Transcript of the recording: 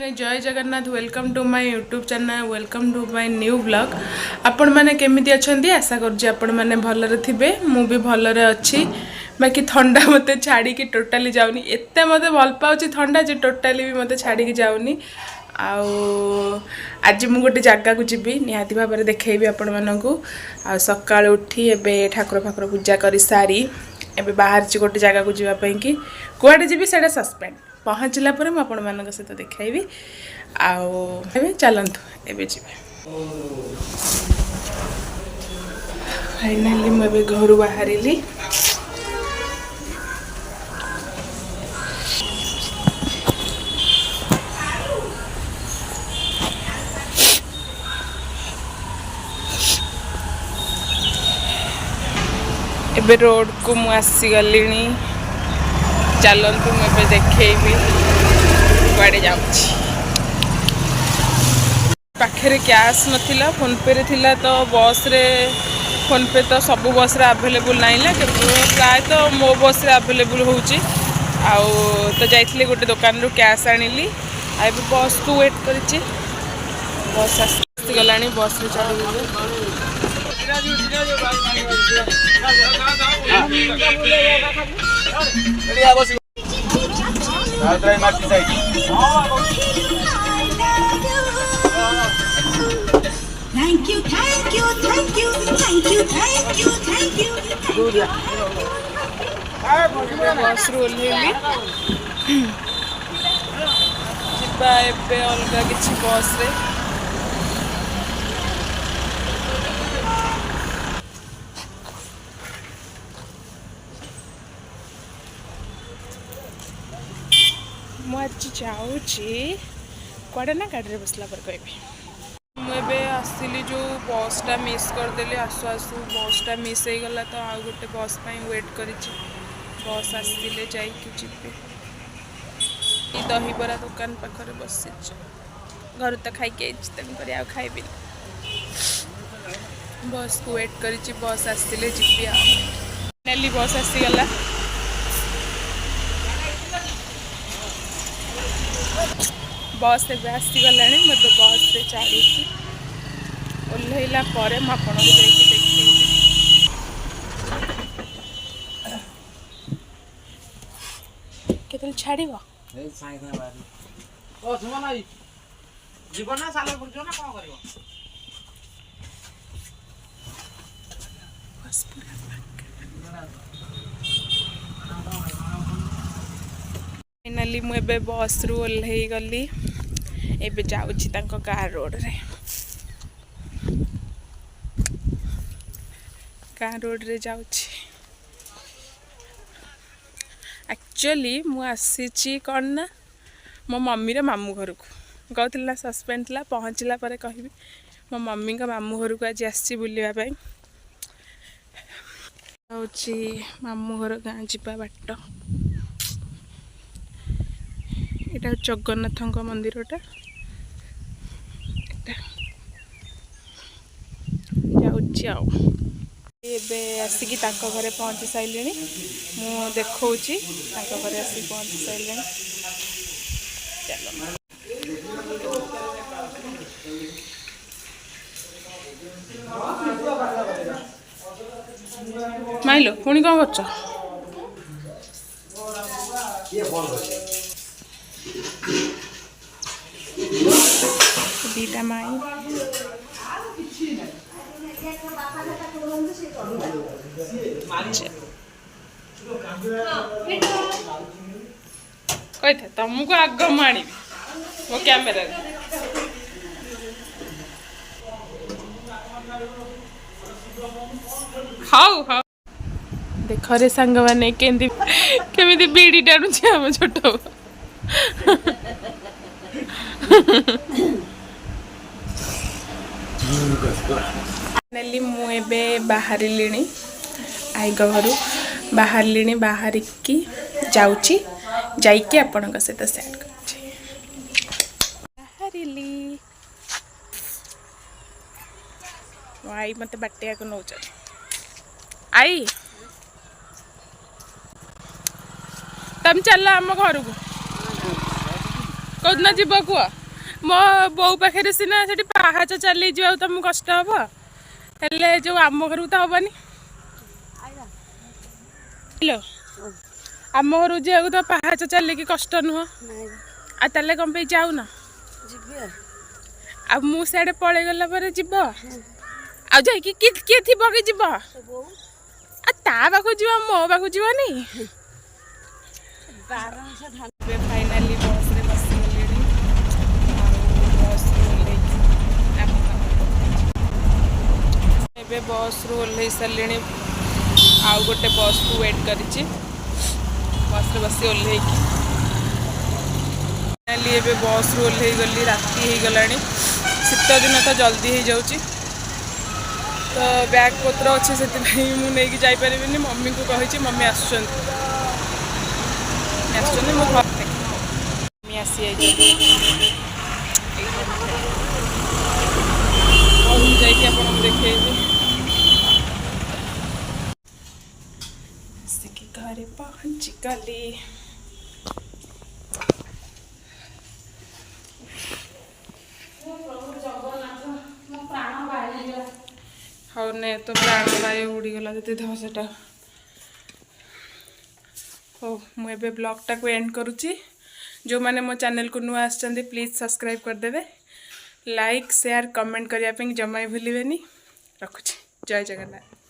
जय Jagannath welcome to my YouTube channel welcome to my new blog. आपण मैंने केमिति अछंती आशा करुँच आपण मैंने भलरे थिबे मु भी भलरे अच्छी। बाकी थंडा मते छाड़ी की टोटाली जाउनी एते मते भल पाउची थंडा जे टोटाली भी मते छाड़ी की जाउनी। आज मु गोटे जगह को जीवी निहाती भाव में देखैबी आपण मानकू। आ सकाळ उठी एबे ठाकुर फाकुर पूजा करी सारी एबे बाहर ची गोटे जगह को जीवा पई कि कुआडे जीवी सेडा सस्पेंड पहुँचला पर आपण मान सहित देखी आउ चलतु एवं जी फाइनाली मुझे घर बाहर एबे रोड को मु आसीगली चलतु मुझे देखी कुआडे जाऊँगी। पाखे कैश नाला फोन पे रे थिला तो बस रे फोन पे तो सब बस रे अवेलेबल नाई ना प्राय तो मो बस रे अवेलेबल होची तो जाइए गोटे दुकान रू कैश आनिली आ बस को वेट करिछि बस आसीगला बस रे चढ़ी Thank you, thank you, thank you, thank you, thank you, thank you. बस रू ओह्लैली जिबा एबे अलगा किछि बस रे मुझे जाऊँगी कड़े ना गाड़ी बसला पर कहबी मुझे आसली जो बसटा मिस करदेली आसु आसु बसटा मिस हो गला तो आउ गोटे बस वेट कर बस आसले जी दहीबरा दुकान पाखरे बस घर तो खाई खाइबी बस को वेट कर बस आसले जी फाइनाली बस आसीगला बस ए आसीगला मत बस से चढ़ी ओह्लैला आपको देखी केतल छाड़ फाइनाली मुझे बस रू ओह्लई गली एबे जाऊँगी गाँ रोड रे गाँ रोड रे जाऊँगी। एक्चुअली मुझे कौन ना मो मम्मी रे मामू घर को कहती ना सस्पेंड थी पहुँचला पर कहबी मो मम्मी का मामू घर को आज आसी बुलावाई मामू घर गाँ जीवा बाट यहाँ जगन्नाथ मंदिरटा जाऊँ एबे आसिकी ताको घरे पहुँची सारे मु देखौची ताको घरे आसिक पहुँची सारे चलो माइलो पुणी कौन कर दीटा माई कही था तुमको आग माणी मो कैमेरा हाउ हाउ देख रे सांग मैंने केमी बीड़ी टाणुचे आम छोट फाइनाली मुझे बाहर आई घर बाहर बाहरिकी जाऊँगी जाइए आपण सहित सेयार कर आई मत बाटिया को नौ आई तम चल आम घर को कोदिन जीव कुह मो बो पाखे सीना से पाहाच चली जा तुमको कष्ट हम हेले जो आम घर तो हेनी आम घर जाऊ तो पाहाच चलिकी कष्ट नुह आ ताले कम पे जाऊन आ मु सियाड़े पलि गला पर जीव आ जाइकी किए थी कि जीव आ ता पाखु जीव मो पाखु जीवनी फाइनाली बस रे बसगले बस रू ओह्ल सारे आउ गोटे बस को वेट कर बस रे बस ओह्ल फाइनाली बस रू ओह्ल गली राति हो गला शीत दिन तो जल्दी हो जाऊँगी तो बैग पत्र अच्छे से मुझे जापर मम्मी को कही मम्मी आसुँच मो घर मम्मी आसी जाइए आपको देखेबी घरे पहुँची गली हाँ ने तो प्राण वायु उड़ीगला जी देह से हो मुझे ब्लॉगटा को एंड करुच्ची जो मैंने मो चैनल को नुआ आसछन्ति प्लीज सब्सक्राइब करदेवे लाइक शेयर कमेंट करने जमा भूलें रखुच्छी जय जगन्नाथ।